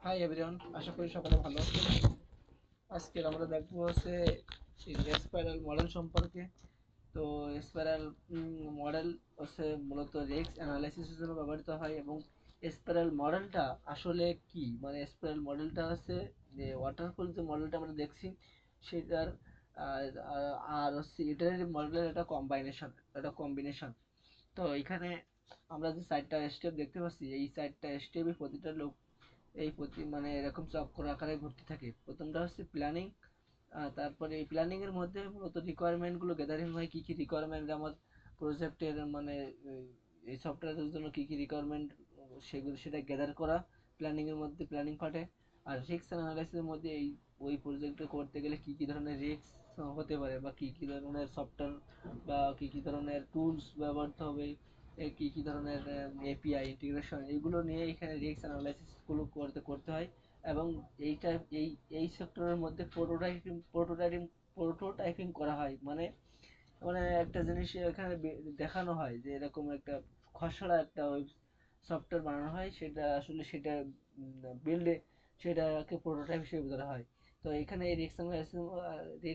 Hi everyone, আশা করি সকলে ভালো আছেন। আজকে আমরা দেখবো হচ্ছে স্পাইরাল মডেল সম্পর্কে। তো স্পাইরাল মডেল হচ্ছে মূলত রিস্ক অ্যানালাইসিসের জন্য ব্যবহৃত হয়। এবং স্পাইরাল মডেলটা আসলে কি, মানে স্পাইরাল মডেলটা হচ্ছে যে ওয়াটারফল যে মডেলটা আমরা দেখছি সেটার আর আর হচ্ছে ইটারেটিভ মডেলের একটা কম্বিনেশন। তো এখানে আমরা যে 4টা স্টেপ দেখতে পাচ্ছি, এই 4টা স্টেপে প্রতিটা লোক এই প্রতি মানে এরকম চক্র আকারে ঘুরতে থাকে। প্রথমটা হচ্ছে প্ল্যানিং। তারপরে এই প্ল্যানিং এর মধ্যে মূলত রিকোয়ারমেন্ট গুলো গ্যাদারিং হয়, কি কি রিকোয়ারমেন্ট আমার প্রজেক্টের, মানে এই সফটওয়্যারের জন্য কি কি রিকোয়ারমেন্ট, সেটা গ্যাদার করা প্ল্যানিং এর মধ্যে, প্ল্যানিং পার্টে। আর রিস্ক অ্যানালাইসিসের মধ্যে এই ওই প্রজেক্টটা করতে গেলে কি কি ধরনের রিস্ক হতে পারে, বা কি কি ধরনের সফটওয়্যার বা কি কি ধরনের টুলস ব্যবহৃত হবে, কি কি ধরনের এপিআই ইন্টিগ্রেশন, এগুলো নিয়ে এখানে রিস্ক অ্যানালাইসিস গুলো করতে হয়। এবং এইটা এই এই সেক্টরের মধ্যে প্রোটোটাইপিং করা হয়। মানে মানে একটা জিনিস এখানে দেখানো হয় যে এরকম একটা খসড়া একটা সফটওয়্যার বানানো হয়, সেটা আসলে সেটা বিল্ডে সেটাকে প্রোটোটাইপ হিসেবে ধরা হয়। তো এখানে এই রিস্ক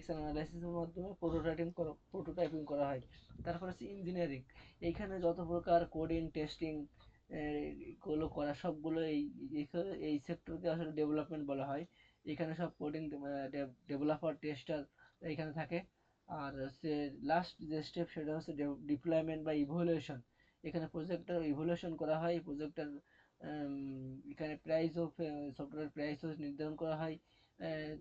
অ্যানালাইসিসের মাধ্যমে প্রোটোটাইপিং করা হয়। তারপর হচ্ছে ইঞ্জিনিয়ারিং। এইখানে যত প্রকার কোডিং টেস্টিং গুলো করা, সবগুলো এই সেক্টরকে আসলে ডেভেলপমেন্ট বলা হয়। এখানে সব কোডিং ডেভেলপার টেস্টার এখানে থাকে। আর হচ্ছে লাস্ট যে স্টেপ সেটা হচ্ছে ডিপ্লয়মেন্ট বা ইভ্যালুয়েশন। এখানে প্রজেক্টটার ইভ্যালুয়েশন করা হয়, প্রজেক্টটার এখানে প্রাইসও, সফটওয়্যার প্রাইসও নির্ধারণ করা হয়।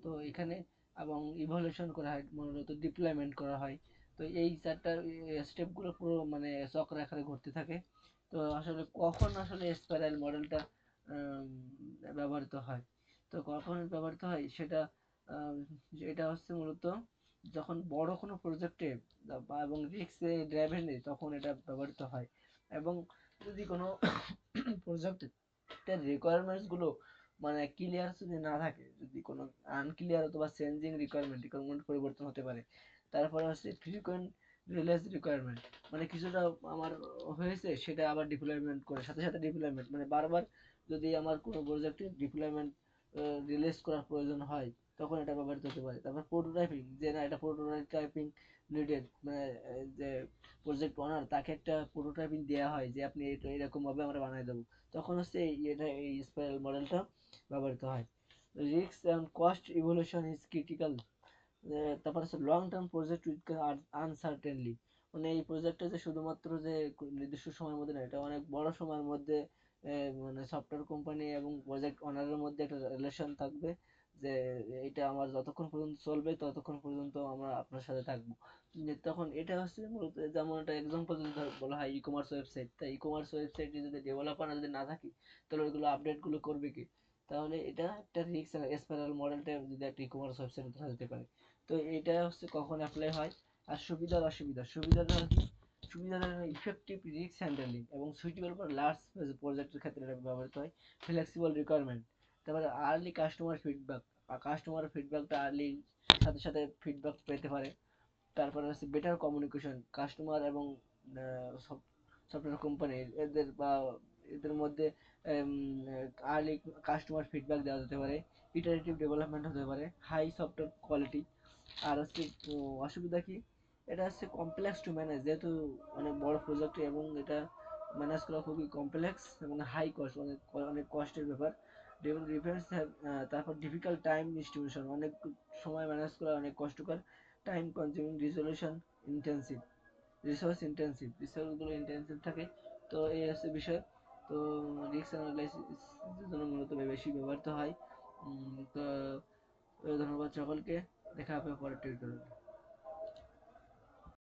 তো এখানে এবং ইভ্যালুয়েশন করা হয়, মূলত ডিপ্লয়মেন্ট করা হয়। তো এই 4টা স্টেপগুলো পুরো মানে চক্র আকারে ঘুরতে থাকে। তো আসলে কখন আসলে স্পাইরাল মডেলটা ব্যবহৃত হয়, তো কখন ব্যবহৃত হয় সেটা আম, এটা হচ্ছে মূলত যখন বড় কোনো প্রজেক্টে এবং রিস্কে ড্রাইভেনে তখন এটা ব্যবহৃত হয়। এবং যদি কোনো প্রজেক্টের রিকোয়ারমেন্টস গুলো মানে ক্লিয়ার যদি না থাকে, যদি কোনো আনক্লিয়ার অথবা চেঞ্জিং রিকোয়ারমেন্ট পরিবর্তন হতে পারে। তারপরে হচ্ছে ফ্রিকোয়েন্ট রিলিজ রিকোয়ারমেন্ট, মানে কিছুটা আমার হয়েছে সেটা আবার ডিপ্লয়মেন্ট করে, সাথে সাথে ডিপ্লয়মেন্ট মানে বারবার যদি আমার কোনো প্রজেক্টের ডিপ্লয়মেন্ট রিলিজ করার প্রয়োজন হয় তখন এটা ব্যবহৃত হতে পারে। তারপর প্রোটোটাইপিং, যে না এটা প্রোটোটাইপিং নিডেড, মানে যে প্রজেক্ট ওনার তাকে একটা প্রোটোটাইপিং দেওয়া হয় যে আপনি এটা এরকম ভাবে আমরা বানিয়ে দেবো, তখন হচ্ছে এই স্পাইরাল মডেলটা ব্যবহৃত হয়। Risk and cost evaluation is critical. তারপর হচ্ছে লং টার্ম প্রজেক্ট উইথ আনসার্টেনলি, মানে এই প্রজেক্টটা যে শুধুমাত্র যে নির্দিষ্ট সময়ের মধ্যে না, এটা অনেক বড় সময়ের মধ্যে মানে সফটওয়্যার কোম্পানি এবং প্রজেক্ট ওনারের মধ্যে একটা রিলেশন থাকবে, যে এটা আমার যতক্ষণ পর্যন্ত চলবে ততক্ষণ পর্যন্ত আমরা আপনার সাথে থাকবো। তখন এটা হচ্ছে মূলত, যেমন একটা এক্সাম্পল যদি বলা হয় ই কমার্স ওয়েবসাইট, তাই ই কমার্স ওয়েবসাইটে যদি ডেভেলপার যদি না থাকে তাহলে ওইগুলো আপডেট গুলো করবে কি? তাহলে এটা একটা রিস্ক স্পাইরাল মডেলটা যদি একটা ই কমার্স ওয়েবসাইটে ধরা যেতে পারে। তো এটা হচ্ছে কখন অ্যাপ্লাই হয়। আর সুবিধা আর অসুবিধা, সুবিধাটা কি? সুবিধাটা ইফেক্টিভ রিস্ক হ্যান্ডেলিং এবং সুইটেবল ফর লার্জ প্রজেক্টের ক্ষেত্রে এটা ব্যবহৃত হয়। ফ্লেক্সিবল রিকোয়ারমেন্ট, তারপরে আর্লি কাস্টমার ফিডব্যাক, কাস্টমার ফিডব্যাকটা আর্লি সাথে সাথে ফিডব্যাক পেতে পারে। তারপরে হচ্ছে বেটার কমিউনিকেশন, কাস্টমার এবং সফটওয়্যার কোম্পানি এদের মধ্যে আর্লি কাস্টমার ফিডব্যাক দেওয়া যেতে পারে। ইটারেটিভ ডেভেলপমেন্ট হতে পারে, হাই সফটওয়্যার কোয়ালিটি। আর হচ্ছে অসুবিধা কি? এটা হচ্ছে কমপ্লেক্স টু ম্যানেজ, যেহেতু অনেক বড় প্রজেক্ট এবং এটা ম্যানেজ করা খুবই কমপ্লেক্স এবং হাই কস্ট, অনেক অনেক কষ্টের ব্যাপার। ডিফারেন্স, তারপর ডিফিকাল্ট টাইম ডিস্ট্রিবিউশন, অনেক সময় ম্যানেজ করা অনেক কষ্টকর। টাইম কনজিউমিং, রিজলিউশন ইন্টেন্সিভ, রিসোর্সগুলো ইন্টেন্সিভ থাকে। তো এই হচ্ছে বিষয়। তো রিস্ক অ্যানালাইসিস জন্য মূলত বেশি ব্যবহৃত হয়। তো ধন্যবাদ সকলকে, দেখা হবে পরের টিউটোরিয়ালে।